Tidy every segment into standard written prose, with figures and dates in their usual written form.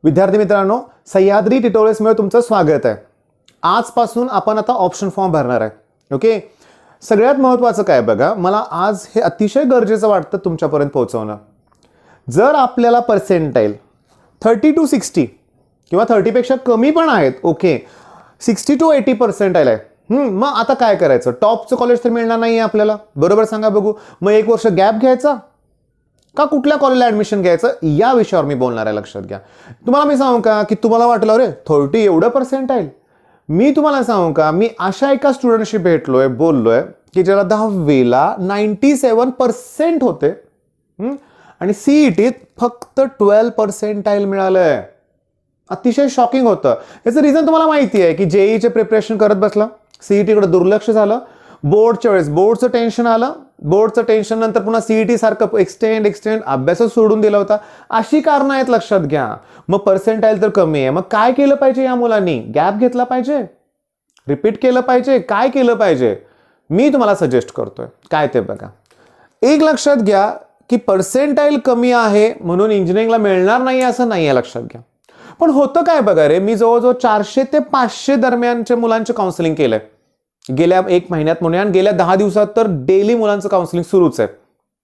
विद्यार्थी मित्रांनो, सह्याद्री ट्युटोरियल्स मध्ये तुमचं स्वागत आहे। आजपासून आपण आता ऑप्शन फॉर्म भरणार आहे। ओके, सगळ्यात महत्त्वाचं काय बघा, मला आज हे अतिशय गरजेचं वाटतं तुमच्यापर्यंत पोहोचवणं। जर आपल्याला पर्सेंटाईल 30 to 60 किंवा 30 पेक्षा कमी पण आहेत, ओके 60 to 80 पर्सेंटाईल आहे, मग आता काय करायचं? टॉपचं कॉलेज तर मिळणार नाही आपल्याला, बरोबर सांगा बघू। मग एक वर्ष गॅप घ्यायचा का कुठल्या कॉलेजला ऍडमिशन घ्यायचं या विषयावर मी बोलणार आहे, लक्षात घ्या। तुम्हाला मी सांगू का की तुम्हाला वाटलं अरे 30 एवढं पर्सेंटाईल, मी तुम्हाला सांगू का, मी अशा एका स्टुडंटशी भेटलोय, बोललोय की ज्याला 10वीला 97% होते आणि सीईटीत फक्त 12 पर्सेंटाईल मिळालंय। अतिशय शॉकिंग होतं। याचं रिझन तुम्हाला माहिती आहे की जेईचे प्रिपरेशन करत बसला, सीईटीकडे दुर्लक्ष झालं, बोर्डच्या वेळेस बोर्डचं टेन्शन आलं, बोर्डचं टेन्शन नंतर पुन्हा सीईटी सारखं एक्सटेंड अभ्यासच सोडून दिला होता। अशी कारणं आहेत, लक्षात घ्या। मग पर्सेंटाईल तर कमी आहे, मग काय केलं पाहिजे? या मुलांनी गॅप घेतला पाहिजे, रिपीट केलं पाहिजे, काय केलं पाहिजे? मी तुम्हाला सजेस्ट करतोय काय ते बघा। एक लक्षात घ्या की पर्सेंटाईल कमी आहे म्हणून इंजिनिअरिंगला मिळणार नाही असं नाही आहे, लक्षात घ्या। पण होतं काय बघा रे, मी जवळजवळ 400 ते 500 दरम्यानच्या मुलांचे काउन्सिलिंग केलंय गेल्या 1 महिन्यात म्हणून, आणि गेल्या 10 दिवसात तर डेली मुलांचं काउन्सिलिंग सुरूच आहे।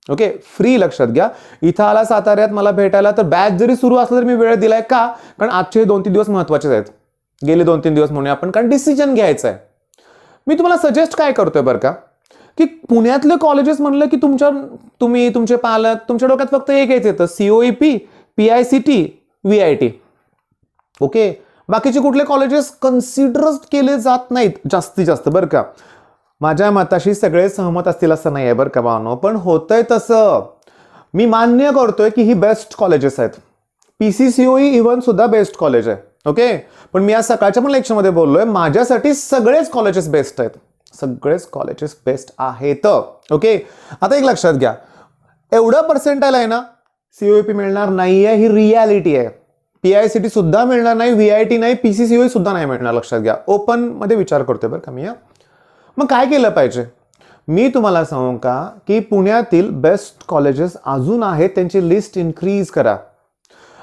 ओके, फ्री, लक्षात घ्या। इथं आला साताऱ्यात मला भेटायला तर बॅच जरी सुरू असलं तरी मी वेळ दिलाय का? कारण आजचे 2-3 दिवस महत्वाचे आहेत, गेले 2-3 दिवस म्हणून आपण, कारण डिसिजन घ्यायचा आहे। मी तुम्हाला सजेस्ट काय करतोय बरं का, की पुण्यातले कॉलेजेस म्हणलं की तुम्ही तुमचे पालक तुमच्या डोक्यात फक्त एकच येतं, COEP, PICT, VIT। ओके, बाकीचे कुठले कॉलेजेस कन्सिडर केले जात नाहीत जास्तीत जास्त, बरं का। माझ्या मताशी सगळे सहमत असतील असं नाही आहे बरं का भावनो, पण होतंय तसं। मी मान्य करतोय की ही बेस्ट कॉलेजेस आहेत, PCCOE इव्हन सुद्धा बेस्ट कॉलेज आहे। ओके, पण मी आज सकाळच्या पण लेक्चरमध्ये बोललोय, माझ्यासाठी सगळेच कॉलेजेस बेस्ट आहेत, सगळेच कॉलेजेस बेस्ट आहेत। ओके, आता एक लक्षात घ्या, एवढं पर्सेंटाईल आहे ना, COEP मिळणार नाहीये, ही रियालिटी आहे। PICT सुद्धा मिळणार नाही, VIT नाही, PCCOE सुद्धा नाही मिळणार, लक्षात घ्या। ओपन मध्ये विचार करतोय बरं का मी। मग काय केलं पाहिजे? मी तुम्हाला सांगू का की पुण्यातील बेस्ट कॉलेजेस अजून आहेत, त्यांची लिस्ट इन्क्रीज करा।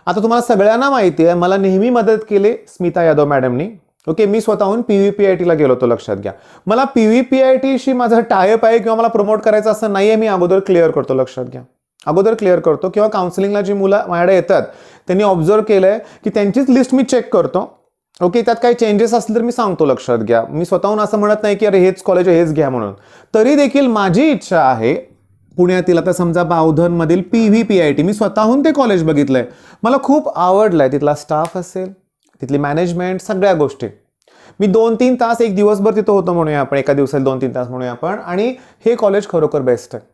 आता तुम्हाला सगळ्यांना माहिती आहे, मला नेहमी मदत केली स्मिता यादव मॅडमनी। ओके, मी स्वतःहून PVPIT ला गेलो होतो, लक्षात घ्या। मला PVPIT शी माझा टायअप आहे किंवा मला प्रमोट करायचं असं नाहीये, मी अगोदर क्लिअर करतो, लक्षात घ्या, अगोदर क्लिअर करतो। किंवा काउन्सिलिंगला जी मुलं माझ्याकडे येतात त्यांनी ऑब्झर्व केलंय की त्यांचीच लिस्ट मी चेक करतो। ओके, त्यात काही चेंजेस असले तर मी सांगतो, लक्षात घ्या। मी स्वतःहून असं म्हणत नाही की अरे हेच कॉलेज हेच घ्या म्हणून। तरी देखील माझी इच्छा आहे पुण्यातील, आता समजा बावधनमधील PVPIT, मी स्वतःहून ते कॉलेज बघितलंय, मला खूप आवडलंय। तिथला स्टाफ असेल, तिथली मॅनेजमेंट, सगळ्या गोष्टी। मी 2-3 तास एक दिवसभर तिथं होतो म्हणूया आपण, एका दिवसाला 2-3 तास म्हणूया आपण, आणि हे कॉलेज खरोखर बेस्ट आहे।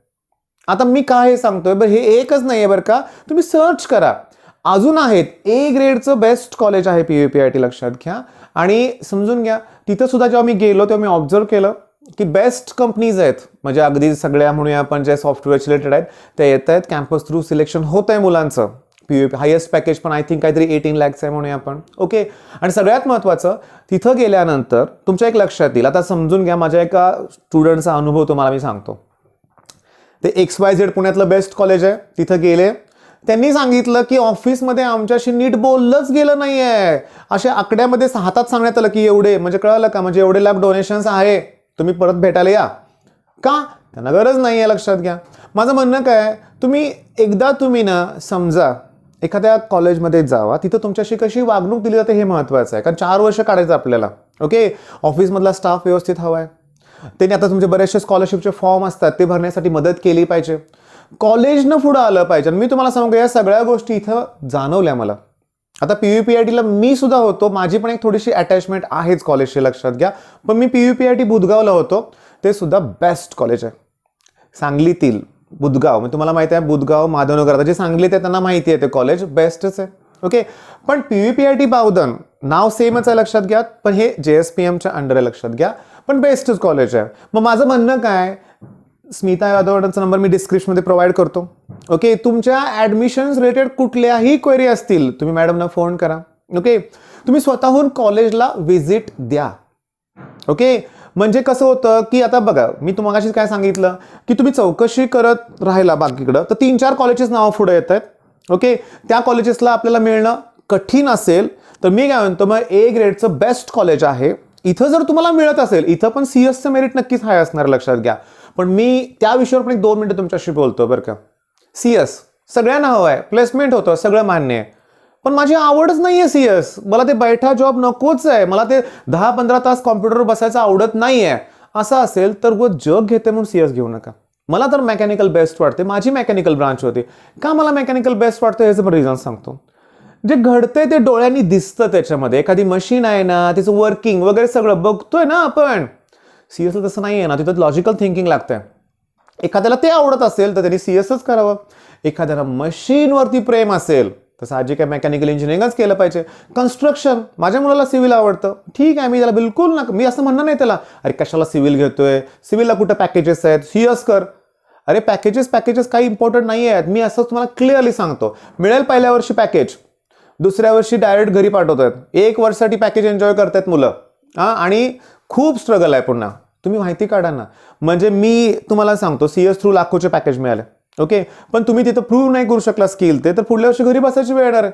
आता मी काय सांगतोय बरं, हे एकच नाहीये बरं का, तुम्ही सर्च करा, अजून आहेत। A ग्रेडचं बेस्ट कॉलेज आहे PVPIT, लक्षात घ्या। आणि समजून घ्या, तिथं सुद्धा जेव्हा मी गेलो तेव्हा मी ऑब्झर्व केलं की बेस्ट कंपनीज आहेत, म्हणजे अगदी सगळ्या म्हणूया आपण जे सॉफ्टवेअर रिलेटेड आहेत ते येत आहेत, कॅम्पस थ्रू सिलेक्शन होत आहे मुलांचं। PVP हायेस्ट पॅकेज पण आय थिंक काहीतरी 18 lakhs आहे म्हणूया आपण। ओके, आणि सगळ्यात महत्त्वाचं, तिथं गेल्यानंतर तुमच्या एक लक्षात येईल, आता समजून घ्या, माझ्या एका स्टुडंटचा अनुभव तुम्हाला मी सांगतो। ते XYZ पुण्यातलं बेस्ट कॉलेज आहे, तिथं गेले, त्यांनी सांगितलं की ऑफिसमध्ये आमच्याशी नीट बोललंच गेलं नाहीये, अशा आकड्यामध्ये हातात सांगण्यात आलं की एवढे, म्हणजे कळलं का, म्हणजे एवढे लाख डोनेशन्स आहे, तुम्ही परत भेटायला या का, त्यांना गरज नाहीये, लक्षात घ्या। माझं म्हणणं काय, तुम्ही ना समजा एखाद्या कॉलेजमध्ये जावा, तिथं तुमच्याशी कशी वागणूक दिली जाते हे महत्वाचं आहे, कारण 4 वर्ष काढायचं आपल्याला। ओके, ऑफिसमधला स्टाफ व्यवस्थित हवाय, त्यांनी आता तुमचे बरेचसे स्कॉलरशिपचे फॉर्म असतात ते भरण्यासाठी मदत केली पाहिजे, कॉलेजनं पुढं आलं पाहिजे। मी तुम्हाला सांगू, या सगळ्या गोष्टी इथं जाणवल्या मला। आता PVPIT ला मी सुद्धा होतो, माझी पण एक थोडीशी अटॅचमेंट आहेच कॉलेजशी, लक्षात घ्या। पण मी PVPIT बुधगावला होतो, ते सुद्धा बेस्ट कॉलेज आहे, सांगलीतील बुधगाव। मी तुम्हाला माहिती आहे बुधगाव, माधवनगर, आता जे सांगलीत आहे त्यांना माहिती आहे ते कॉलेज बेस्टच आहे। ओके, पण PVPIT बावधन नाव सेमच आहे, लक्षात घ्या, पण हे JSPMच्या अंडर आहे, लक्षात घ्या, पण बेस्टच कॉलेज आहे। मग माझं म्हणणं काय, स्मिता यादवचा नंबर मी डिस्क्रिप्शनमध्ये प्रोव्हाइड करतो। ओके, तुमच्या ॲडमिशन्स रिलेटेड कुठल्याही क्वेरी असतील तुम्ही मॅडमना फोन करा। ओके, तुम्ही स्वतःहून कॉलेजला व्हिजिट द्या। ओके, म्हणजे कसं होतं की आता बघा, मी तुम्हाला काय सांगितलं की तुम्ही चौकशी करत राहिला बाकीकडं तर 3-4 कॉलेजेस नाव पुढे येत आहेत। ओके, त्या कॉलेजेसला आपल्याला मिळणं कठीण असेल तर मी काय म्हणतो मग ए ग्रेडचं बेस्ट कॉलेज आहे. इथं जर तुम्हाला मिळत असेल, इथं पण सीएसचं मेरिट नक्कीच हाय असणार, लक्षात घ्या. पण मी त्या विषयावर पण एक 2 मिनिटं तुमच्याशी बोलतो बरं का. सीएस सगळ्यांना हवं आहे, प्लेसमेंट होतं, सगळं मान्य आहे, पण माझी आवडच नाहीये सीएस. मला ते बैठा जॉब नकोच आहे, मला ते 10-15 तास कॉम्प्युटरवर बसायचं आवडत नाहीये. असं असेल तर जग घेते म्हणून सीएस घेऊ नका. मला तर मेकॅनिकल बेस्ट वाटते, माझी मेकॅनिकल ब्रांच होती. का मला मेकॅनिकल बेस्ट वाटतं याचं पण रिझन सांगतो. जे घडतंय ते डोळ्यांनी दिसतं, त्याच्यामध्ये एखादी मशीन आहे ना, तिचं वर्किंग वगैरे सगळं बघतोय ना आपण. सीएसला तसं नाही आहे ना, तिथं लॉजिकल थिंकिंग लागतंय. एखाद्याला ते आवडत असेल तर त्यांनी सीएसच करावं. एखाद्याला मशीनवरती प्रेम असेल तर साहजिक आहे मेकॅनिकल इंजिनिअरिंगच केलं पाहिजे. कन्स्ट्रक्शन, माझ्या मुलाला सिव्हिल आवडतं, ठीक आहे, मी त्याला बिलकुल ना, मी असं म्हणणार नाही त्याला अरे कशाला सिव्हिल घेतोय, सिव्हिलला कुठं पॅकेजेस आहेत, सीएस कर. अरे पॅकेजेस काही इम्पॉर्टंट नाही आहेत. मी असं तुम्हाला क्लिअरली सांगतो, मिळेल पहिल्या वर्षी पॅकेज, दुसऱ्या वर्षी डायरेक्ट घरी पाठवतात. 1 वर्षासाठी पॅकेज एन्जॉय करतात मुलं आणि खूप स्ट्रगल आहे पुन्हा. तुम्ही माहिती काढा ना. म्हणजे मी तुम्हाला सांगतो सीएस थ्रू लाखोचे पॅकेज मिळाले, ओके, पण तुम्ही तिथं प्रूव्ह नाही करू शकला स्किल, ते तर पुढल्या वर्षी घरी बसायची वेळ येणार आहे.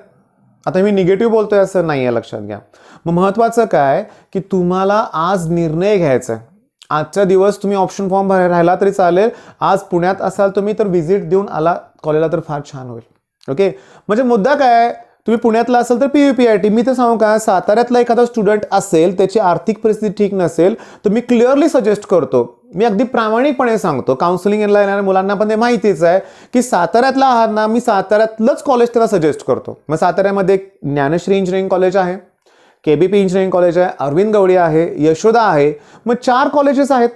आता मी निगेटिव्ह बोलतोय असं नाही आहे, लक्षात घ्या. मग महत्वाचं काय की तुम्हाला आज निर्णय घ्यायचा आहे. आजचा दिवस तुम्ही ऑप्शन फॉर्म राहिला तरी चालेल. आज पुण्यात असाल तुम्ही तर व्हिजिट देऊन आला कॉलेजला तर फार छान होईल, ओके. म्हणजे मुद्दा काय, तुम्ही पुण्यातला असेल तर PUPIT. मी तर सांगू का, साताऱ्यातला एखादा स्टुडंट असेल, त्याची आर्थिक परिस्थिती ठीक नसेल तर मी क्लिअरली सजेस्ट करतो, मी अगदी प्रामाणिकपणे सांगतो, काउन्सिलिंगला येणाऱ्या मुलांना पण ते माहितीच आहे की साताऱ्यातला आहात ना, मी साताऱ्यातलंच कॉलेज त्याला सजेस्ट करतो. मग साताऱ्यामध्ये ज्ञानश्री इंजिनिअरिंग कॉलेज आहे, KBP इंजिनिअरिंग कॉलेज आहे, अरविंद गवळी आहे, यशोदा आहे. मग 4 कॉलेजेस आहेत,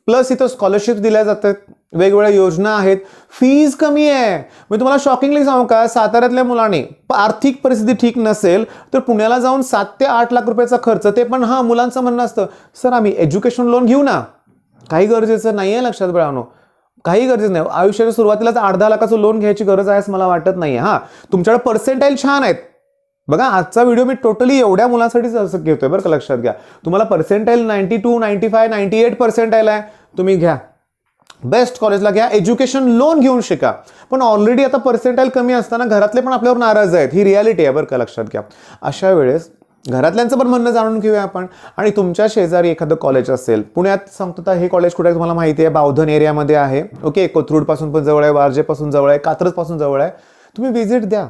प्लस इथं स्कॉलरशिप दिल्या जातात, वेगवेगळ्या योजना आहेत, फीज कमी आहे. मी तुम्हाला शॉकिंगली सांगू का, साताऱ्यातल्या मुलांनी आर्थिक परिस्थिती ठीक नसेल तर पुण्याला जाऊन 7 ते 8 लाख रुपयाचा खर्च, ते पण मुलांचं म्हणणं असतं सर आम्ही एज्युकेशन लोन घेऊ ना. काही गरजेचं नाही आहे, लक्षात बाळांनो, काही गरजेचं नाही. आयुष्याच्या सुरुवातीलाच 8-10 लाखाचं लोन घ्यायची गरज आहे असं मला वाटत नाही. तुमच्याकडे पर्सेंटाईल छान आहेत. बघा आजचा व्हिडिओ मी टोटली एवढ्या मुलांसाठीच असं घेतोय बरं का, लक्षात घ्या. तुम्हाला पर्सेंटाईल 92, 95, 98 पर्सेंटाईल आहे, तुम्ही घ्या, बेस्ट कॉलेजला घ्या, एज्युकेशन लोन घेऊन शिका. पण ऑलरेडी आता पर्सेंटाईल कमी असताना घरातले पण आपल्यावर नाराज आहेत, ही रियालिटी आहे बरं का, लक्षात घ्या. अशा वेळेस घरातल्यांचं पण म्हणणं जाणून घेऊया आपण. आणि तुमच्या शेजारी एखादं कॉलेज असेल, पुण्यात सांगतो तर हे कॉलेज कुठे आहे तुम्हाला माहिती आहे, बावधन एरियामध्ये आहे, ओके. कोथरूड पासून पण जवळ आहे, वारजेपासून जवळ आहे, कात्रज पासून जवळ आहे. तुम्ही व्हिजिट द्या,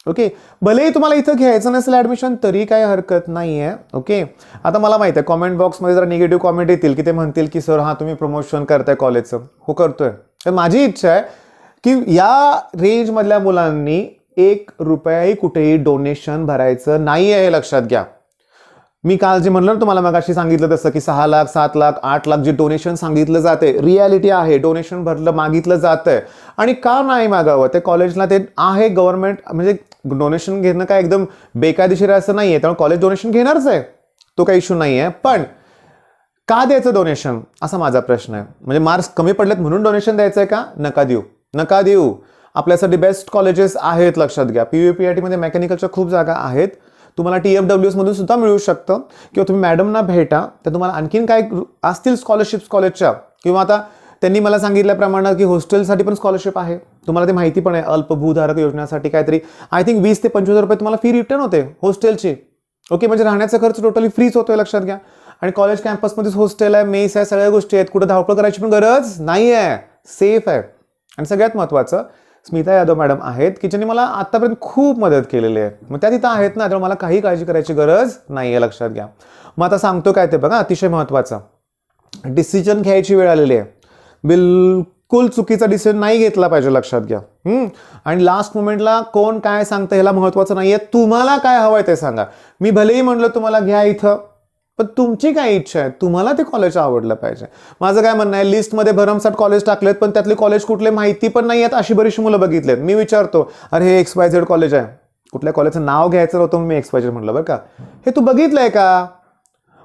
ओके. भलेही तुम्हाला इथं घ्यायचं नसेल ऍडमिशन तरी काही हरकत नाही आहे, ओके. आता मला माहिती आहे कॉमेंट बॉक्समध्ये जरा निगेटिव्ह कॉमेंट येतील की ते म्हणतील की सर तुम्ही प्रमोशन करताय कॉलेजचं. हो करतोय. तर माझी इच्छा आहे की या रेंजमधल्या मुलांनी 1 रुपयाही कुठेही डोनेशन भरायचं नाही आहे, हे लक्षात घ्या. मी काल जे म्हणलं तुम्हाला मगाशी सांगितलं तसं की 6 लाख 7 लाख 8 लाख जे डोनेशन सांगितलं जाते, रियालिटी आहे, डोनेशन भरलं मागितलं जातंय. आणि का नाही मागावं, ते कॉलेजला ते आहे गव्हर्नमेंट, म्हणजे डोनेशन घेणं काय एकदम बेकायदेशीर असं नाहीये, त्यामुळे कॉलेज डोनेशन घेणारच आहे, तो काही इश्यू नाही आहे. पण का द्यायचं डोनेशन असा माझा प्रश्न आहे. म्हणजे मार्क्स कमी पडलेत म्हणून डोनेशन द्यायचंय का? नका देऊ, नका देऊ. आपल्यासाठी बेस्ट कॉलेजेस आहेत, लक्षात घ्या. PUPIT मध्ये मेकॅनिकलच्या खूप जागा आहेत, तुम्हाला TFWS मधून सुद्धा मिळू शकतं. किंवा तुम्ही मॅडमना भेटा, तर तुम्हाला आणखीन काय असतील स्कॉलरशिप्स कॉलेजच्या, किंवा आता त्यांनी मला सांगितल्याप्रमाणे की हॉस्टेलसाठी पण स्कॉलरशिप आहे, तुम्हाला ते माहिती पण आहे. अल्पभूधारक योजनेसाठी काहीतरी आय थिंक 20 ते 25 रुपये तुम्हाला फी रिटर्न होते हॉस्टेलची, ओके. म्हणजे राहण्याचा खर्च टोटली फ्रीच होतोय, लक्षात घ्या. आणि कॉलेज कॅम्पसमध्येच हॉस्टेल आहे, मेस आहे, सगळ्या गोष्टी आहेत, कुठं धावपळ करायची पण गरज नाही आहे, सेफ आहे. आणि सगळ्यात महत्त्वाचं स्मिता यादव मॅडम आहेत की ज्यांनी मला आतापर्यंत खूप मदत केलेली आहे. मग त्या तिथं आहेत ना, त्यामुळे मला काही काळजी करायची गरज नाही आहे, लक्षात घ्या. मग आता सांगतो काय ते बघा, अतिशय महत्त्वाचं डिसिजन घ्यायची वेळ आलेली आहे. बिलकुल चुकीचा डिसिजन नाही घेतला पाहिजे, लक्षात घ्या. आणि लास्ट मोमेंटला कोण काय सांगतं ह्याला महत्त्वाचं नाहीये, तुम्हाला काय हवंय ते सांगा. मी भलेही म्हणलं तुम्हाला घ्या इथं, पण तुमची काय इच्छा आहे, तुम्हाला ते कॉलेज आवडलं पाहिजे. माझं काय म्हणणं आहे, लिस्टमध्ये भरमसाठ कॉलेज टाकलेत पण त्यातले कॉलेज कुठले माहिती पण नाही आहेत, अशी बरीचशी मुलं बघितलेत. मी विचारतो अरे हे XYZ कॉलेज आहे, कुठल्या कॉलेजचं नाव घ्यायचं होतं, मी XYZ म्हटलं बरं का, हे तू बघितलंय का?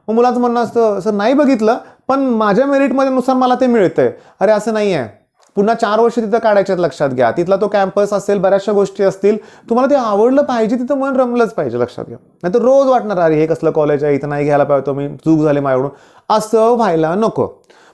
मग मुलाचं म्हणणं असतं सर नाही बघितलं, पण माझ्या मेरिटमध्ये नुसार मला ते मिळतंय. अरे असं नाही आहे, पुन्हा 4 वर्ष तिथं काढायच्यात, लक्षात घ्या. तिथला तो कॅम्पस असेल, बऱ्याचशा गोष्टी असतील, तुम्हाला ते आवडलं पाहिजे, तिथं मन रमलंच पाहिजे, लक्षात घ्या. नाही तर रोज वाटणार अरे हे कसलं कॉलेज आहे, इथं नाही घ्यायला पाहिजे, मी चूक झाली माझ्याकडून, असं व्हायला नको.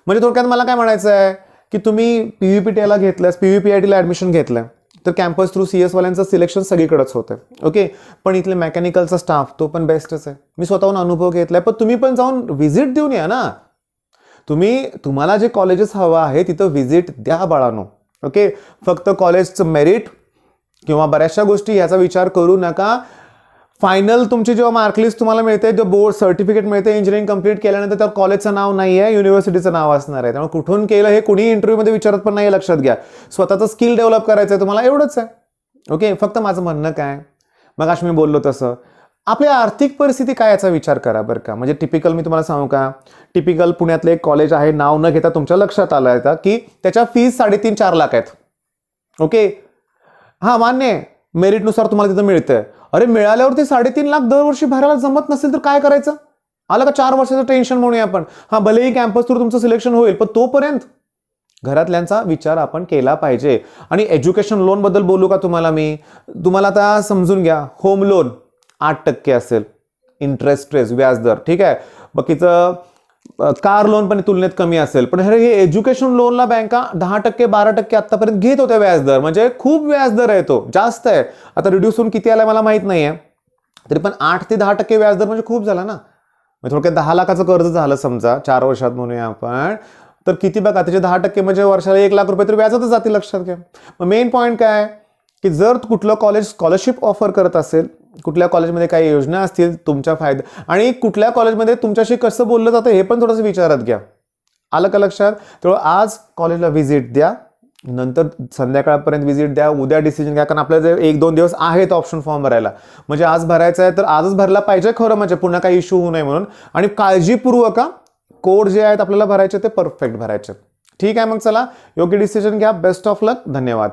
म्हणजे थोडक्यात मला काय म्हणायचं आहे की तुम्ही PUPITला घेतलंस, PUPITला ऍडमिशन घेतलंय, तर कॅम्पस थ्रू CS वाल्यांचं सिलेक्शन सगळीकडेच होतं. ओके, पण इथले मेकॅनिकलचा स्टाफ तो पण बेस्टच आहे. मी स्वतःहून अनुभव घेतलाय. पण तुम्ही पण जाऊन व्हिजिट देऊन या ना. तुम्हाला जे कॉलेजेस हवं आहे तिथं व्हिजिट द्या बाळानो. ओके, फक्त कॉलेजचं मेरिट किंवा बऱ्याचशा गोष्टी याचा विचार करू नका. फायनल तुमची जेव्हा मार्कलिस्ट तुम्हाला मिळते, जो बोर्ड सर्टिफिकेट मिळते इंजिनिअरिंग कंप्लीट केल्यानंतर, त्या कॉलेजचं नाव नाही आहे, युनिव्हर्सिटीचं नाव असणार आहे. त्यामुळे कुठून केलं हे कुणी इंटरव्ह्यूमध्ये विचारत पण नाही, लक्षात घ्या. स्वतःचं स्किल डेव्हलप करायचं आहे तुम्हाला, एवढंच आहे. ओके, फक्त माझं म्हणणं काय, मग मी बोललो तसं आपली आर्थिक परिस्थिती काय याचा विचार करा बरं का. म्हणजे टिपिकल मी तुम्हाला सांगू का, टिपिकल पुण्यातलं एक कॉलेज आहे, नाव न घेता तुमच्या लक्षात आलं आहे की त्याच्या फीस 3.5-4 लाख आहेत. ओके, हां मान्य आहे, मेरिटनुसार तुम्हाला तिथं मिळतंय. अरे मिळाल्यावरती 3.5 लाख दरवर्षी भरायला जमत नसेल तर काय करायचं? आलं का 4 वर्षाचं टेन्शन म्हणूया आपण. हां, भलेही कॅम्पस थ्रू तुमचं सिलेक्शन होईल, पण तोपर्यंत घरातल्यांचा विचार आपण केला पाहिजे. आणि एज्युकेशन लोन बद्दल बोलू का तुम्हाला आता समजून घ्या. होम लोन 8% असेल इंटरेस्ट रेट, व्याजदर, ठीक आहे. बाकीचं कार लोन पण तुलनेत कमी असेल. पण हे एज्युकेशन लोनला बँका 10%, 12% आतापर्यंत घेत होत्या व्याजदर. म्हणजे खूप व्याजदर आहे, तो जास्त आहे. आता रिड्यूस होऊन किती आलाय मला माहित नाहीये, तरी पण 8 ते 10% व्याजदर म्हणजे खूप झाला ना. थोडक्यात 10 लाखाचं कर्ज झालं समजा 4 वर्षात म्हणूया आपण, तर किती बघा, त्याचे 10% म्हणजे वर्षाला 1 लाख रुपये तर व्याजातच जातील, लक्षात घ्या. मग मेन पॉईंट काय की जर कुठलं कॉलेज स्कॉलरशिप ऑफर करत असेल, कुठल्या कॉलेजमध्ये काही योजना असतील तुमच्या फायदा, आणि कुठल्या कॉलेजमध्ये तुमच्याशी कसं बोललं जातं हे पण थोडंसं विचारात घ्या. आलं का लक्षात? तेव्हा आज कॉलेजला व्हिजिट द्या, नंतर संध्याकाळपर्यंत व्हिजिट द्या, उद्या डिसिजन घ्या. कारण आपल्याला 1-2 दिवस आहेत ऑप्शन फॉर्म भरायला. म्हणजे आज भरायचं आहे तर आजच भरला पाहिजे खरं, म्हणजे पुन्हा काही इश्यू होऊ नये म्हणून. आणि काळजीपूर्वक कोड जे आहेत आपल्याला भरायचे ते परफेक्ट भरायचे. ठीक आहे, मग चला योग्य डिसिजन घ्या. बेस्ट ऑफ लक. धन्यवाद.